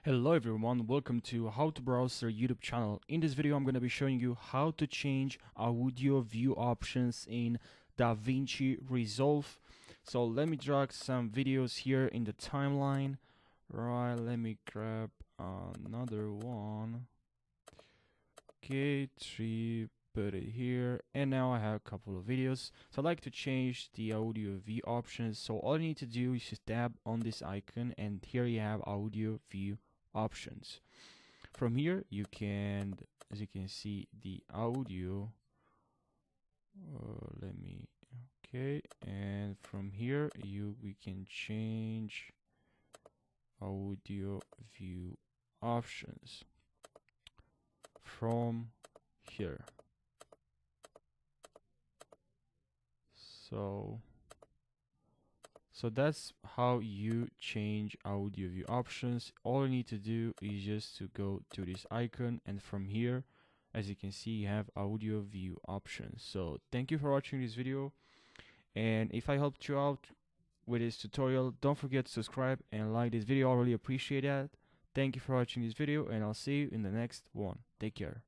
Hello everyone, welcome to How to Browser YouTube channel. In this video I'm going to be showing you how to change audio view options in Davinci Resolve. So let me drag some videos here in the timeline. Right, let me grab another one. Okay, put it here, and now I have a couple of videos. So I'd like to change the audio view options. So all you need to do is just tap on this icon, and here you have audio view options. From here you can, as you can see, the audio okay, and from here we can change audio view options from here. So that's how you change audio view options. All you need to do is just to go to this icon, and from here, as you can see, you have audio view options. So thank you for watching this video, and if I helped you out with this tutorial, don't forget to subscribe and like this video. I really appreciate that. Thank you for watching this video, and I'll see you in the next one. Take care.